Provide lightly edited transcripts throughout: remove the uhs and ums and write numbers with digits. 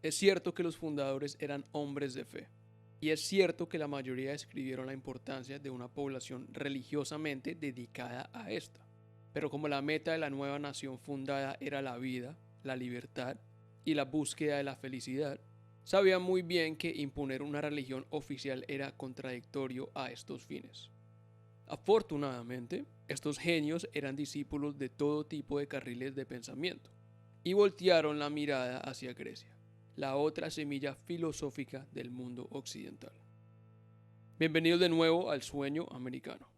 Es cierto que los fundadores eran hombres de fe, y es cierto que la mayoría describieron la importancia de una población religiosamente dedicada a esta. Pero como la meta de la nueva nación fundada era la vida, la libertad y la búsqueda de la felicidad, sabían muy bien que imponer una religión oficial era contradictorio a estos fines. Afortunadamente, estos genios eran discípulos de todo tipo de carriles de pensamiento y voltearon la mirada hacia Grecia, la otra semilla filosófica del mundo occidental. Bienvenidos de nuevo al sueño americano.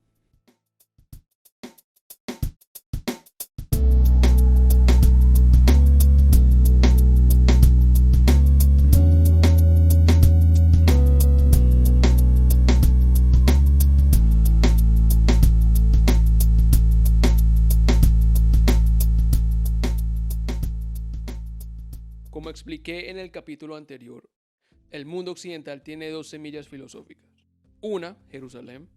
Como expliqué en el capítulo anterior, el mundo occidental tiene dos semillas filosóficas. Una, Jerusalén,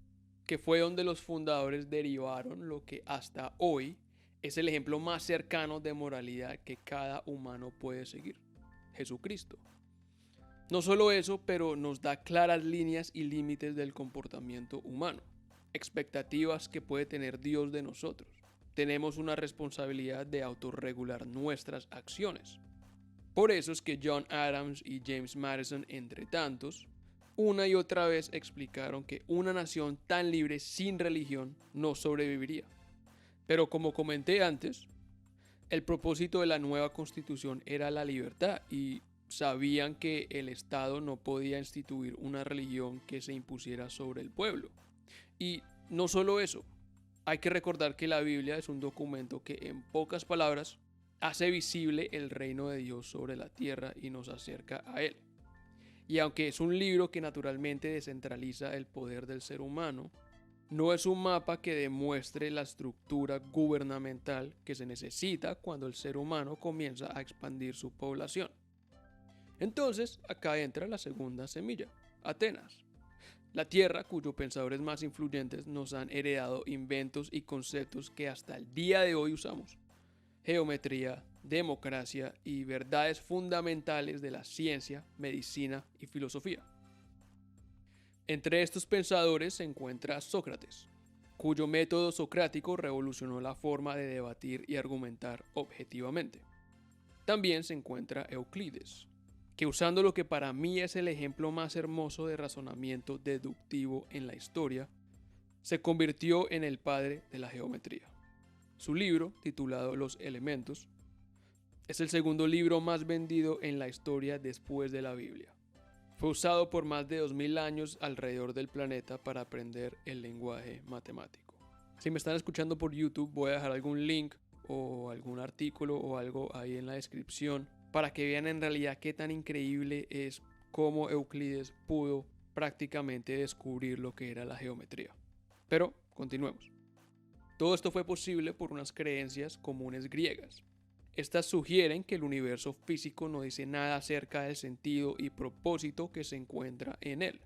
que fue donde los fundadores derivaron lo que hasta hoy es el ejemplo más cercano de moralidad que cada humano puede seguir, Jesucristo. No solo eso, pero nos da claras líneas y límites del comportamiento humano, expectativas que puede tener Dios de nosotros. Tenemos una responsabilidad de autorregular nuestras acciones. Por eso es que John Adams y James Madison, entre tantos, una y otra vez explicaron que una nación tan libre sin religión no sobreviviría. Pero como comenté antes, el propósito de la nueva constitución era la libertad y sabían que el Estado no podía instituir una religión que se impusiera sobre el pueblo. Y no solo eso, hay que recordar que la Biblia es un documento que en pocas palabras hace visible el reino de Dios sobre la tierra y nos acerca a él. Y aunque es un libro que naturalmente descentraliza el poder del ser humano, no es un mapa que demuestre la estructura gubernamental que se necesita cuando el ser humano comienza a expandir su población. Entonces, acá entra la segunda semilla, Atenas. La tierra cuyos pensadores más influyentes nos han heredado inventos y conceptos que hasta el día de hoy usamos. Geometría, democracia y verdades fundamentales de la ciencia, medicina y filosofía. Entre estos pensadores se encuentra Sócrates, cuyo método socrático revolucionó la forma de debatir y argumentar objetivamente. También se encuentra Euclides, que usando lo que para mí es el ejemplo más hermoso de razonamiento deductivo en la historia, se convirtió en el padre de la geometría. Su libro, titulado Los Elementos, es el segundo libro más vendido en la historia después de la Biblia. Fue usado por más de 2000 años alrededor del planeta para aprender el lenguaje matemático. Si me están escuchando por YouTube, voy a dejar algún link o algún artículo o algo ahí en la descripción para que vean en realidad qué tan increíble es cómo Euclides pudo prácticamente descubrir lo que era la geometría. Pero continuemos. Todo esto fue posible por unas creencias comunes griegas. Estas sugieren que el universo físico no dice nada acerca del sentido y propósito que se encuentra en él.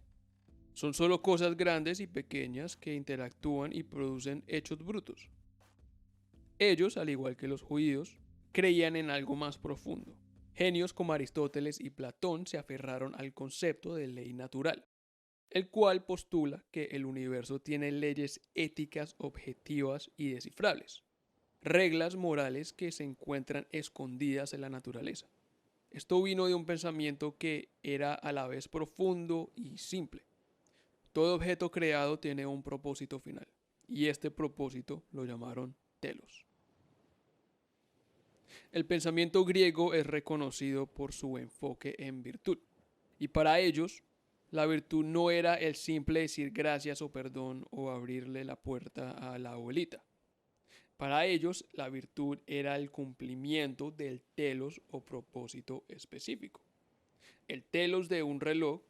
Son solo cosas grandes y pequeñas que interactúan y producen hechos brutos. Ellos, al igual que los judíos, creían en algo más profundo. Genios como Aristóteles y Platón se aferraron al concepto de ley natural, el cual postula que el universo tiene leyes éticas objetivas y descifrables, reglas morales que se encuentran escondidas en la naturaleza. Esto vino de un pensamiento que era a la vez profundo y simple. Todo objeto creado tiene un propósito final, y este propósito lo llamaron telos. El pensamiento griego es reconocido por su enfoque en virtud, y para ellos, la virtud no era el simple decir gracias o perdón o abrirle la puerta a la abuelita. Para ellos, la virtud era el cumplimiento del telos o propósito específico. El telos de un reloj,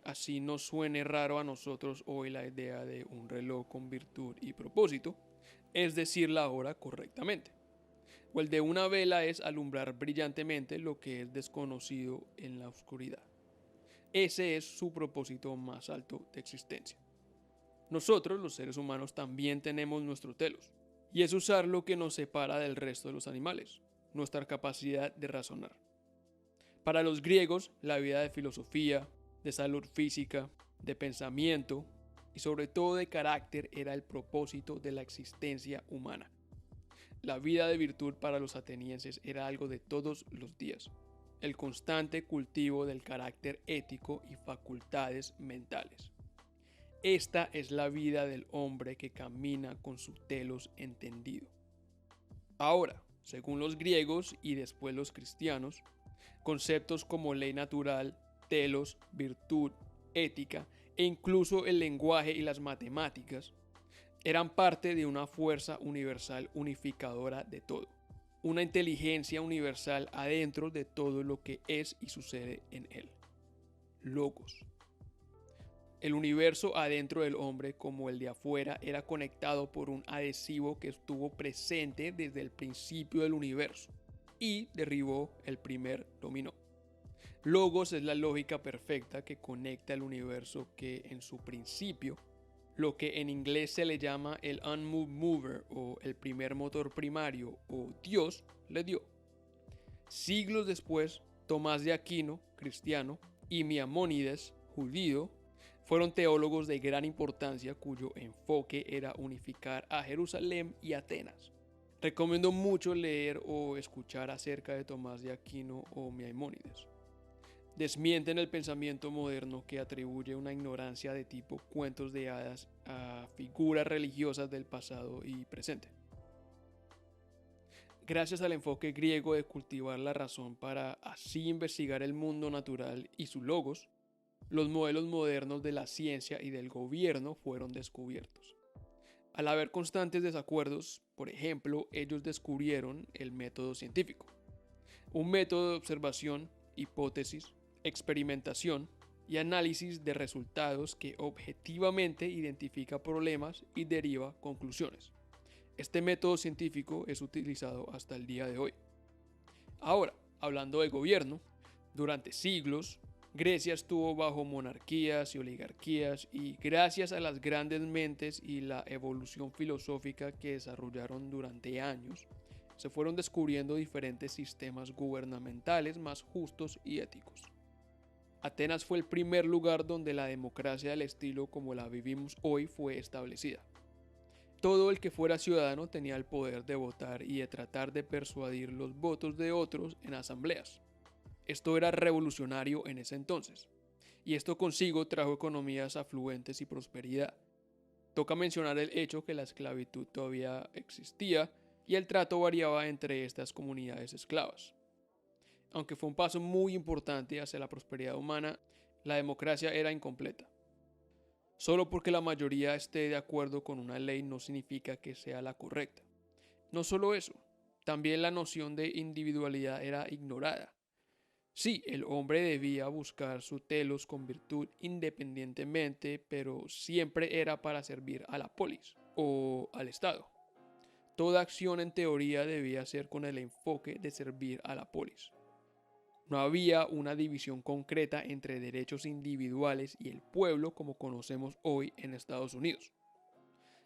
así nos suene raro a nosotros hoy la idea de un reloj con virtud y propósito, es decir la hora correctamente. O el de una vela es alumbrar brillantemente lo que es desconocido en la oscuridad. Ese es su propósito más alto de existencia. Nosotros, los seres humanos, también tenemos nuestro telos, y es usar lo que nos separa del resto de los animales, nuestra capacidad de razonar. Para los griegos, la vida de filosofía, de salud física, de pensamiento y sobre todo de carácter era el propósito de la existencia humana. La vida de virtud para los atenienses era algo de todos los días, el constante cultivo del carácter ético y facultades mentales. Esta es la vida del hombre que camina con su telos entendido. Ahora, según los griegos y después los cristianos, conceptos como ley natural, telos, virtud, ética e incluso el lenguaje y las matemáticas eran parte de una fuerza universal unificadora de todo, una inteligencia universal adentro de todo lo que es y sucede en él. Logos. El universo adentro del hombre como el de afuera era conectado por un adhesivo que estuvo presente desde el principio del universo y derribó el primer dominó. Logos es la lógica perfecta que conecta el universo que en su principio, lo que en inglés se le llama el unmoved mover o el primer motor primario o Dios, le dio. Siglos después, Tomás de Aquino, cristiano, y Maimónides, judío, fueron teólogos de gran importancia cuyo enfoque era unificar a Jerusalén y Atenas. Recomiendo mucho leer o escuchar acerca de Tomás de Aquino o Maimónides. Desmienten el pensamiento moderno que atribuye una ignorancia de tipo cuentos de hadas a figuras religiosas del pasado y presente. Gracias al enfoque griego de cultivar la razón para así investigar el mundo natural y sus logos, los modelos modernos de la ciencia y del gobierno fueron descubiertos. Al haber constantes desacuerdos, por ejemplo, ellos descubrieron el método científico, un método de observación, hipótesis, experimentación y análisis de resultados que objetivamente identifica problemas y deriva conclusiones. Este método científico es utilizado hasta el día de hoy. Ahora, hablando de gobierno, durante siglos, Grecia estuvo bajo monarquías y oligarquías y gracias a las grandes mentes y la evolución filosófica que desarrollaron durante años, se fueron descubriendo diferentes sistemas gubernamentales más justos y éticos. Atenas fue el primer lugar donde la democracia del estilo como la vivimos hoy fue establecida. Todo el que fuera ciudadano tenía el poder de votar y de tratar de persuadir los votos de otros en asambleas. Esto era revolucionario en ese entonces, y esto consigo trajo economías afluentes y prosperidad. Toca mencionar el hecho que la esclavitud todavía existía y el trato variaba entre estas comunidades esclavas. Aunque fue un paso muy importante hacia la prosperidad humana, la democracia era incompleta. Solo porque la mayoría esté de acuerdo con una ley no significa que sea la correcta. No solo eso, también la noción de individualidad era ignorada. Sí, el hombre debía buscar su telos con virtud independientemente, pero siempre era para servir a la polis o al Estado. Toda acción en teoría debía ser con el enfoque de servir a la polis. No había una división concreta entre derechos individuales y el pueblo como conocemos hoy en Estados Unidos.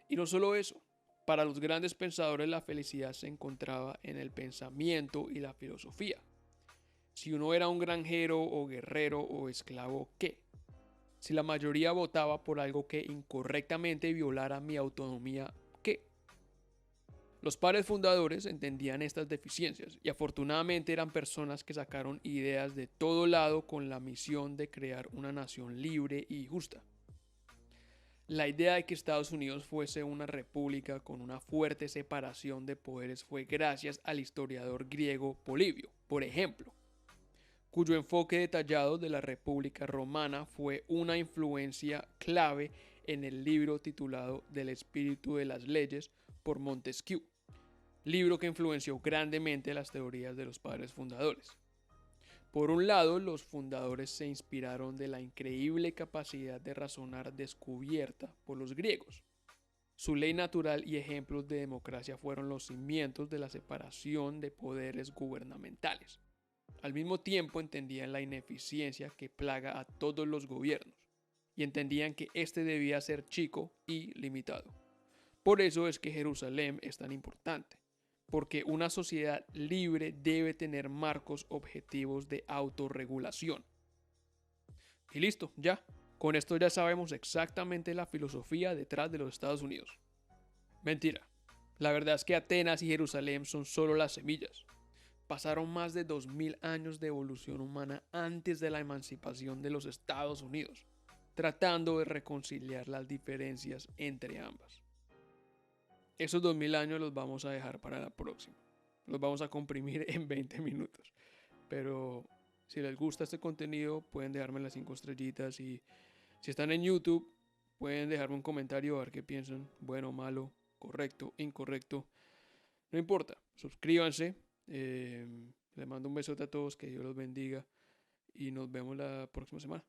Y no solo eso, para los grandes pensadores la felicidad se encontraba en el pensamiento y la filosofía. Si uno era un granjero o guerrero o esclavo, ¿qué? Si la mayoría votaba por algo que incorrectamente violara mi autonomía, ¿qué? Los padres fundadores entendían estas deficiencias y afortunadamente eran personas que sacaron ideas de todo lado con la misión de crear una nación libre y justa. La idea de que Estados Unidos fuese una república con una fuerte separación de poderes fue gracias al historiador griego Polibio, por ejemplo, cuyo enfoque detallado de la República Romana fue una influencia clave en el libro titulado Del espíritu de las leyes por Montesquieu, libro que influenció grandemente las teorías de los padres fundadores. Por un lado, los fundadores se inspiraron de la increíble capacidad de razonar descubierta por los griegos. Su ley natural y ejemplos de democracia fueron los cimientos de la separación de poderes gubernamentales. Al mismo tiempo entendían la ineficiencia que plaga a todos los gobiernos y entendían que éste debía ser chico y limitado. Por eso es que Jerusalén es tan importante, porque una sociedad libre debe tener marcos objetivos de autorregulación. Y listo, ya. Con esto ya sabemos exactamente la filosofía detrás de los Estados Unidos. Mentira. La verdad es que Atenas y Jerusalén son solo las semillas. Pasaron más de 2000 años de evolución humana antes de la emancipación de los Estados Unidos, tratando de reconciliar las diferencias entre ambas. Esos 2000 años los vamos a dejar para la próxima. Los vamos a comprimir en 20 minutos. Pero si les gusta este contenido, pueden dejarme las 5 estrellitas. Y si están en YouTube, pueden dejarme un comentario a ver qué piensan. Bueno, malo, correcto, incorrecto. No importa. Suscríbanse. Les mando un besote a todos. Que Dios los bendiga. Y nos vemos la próxima semana.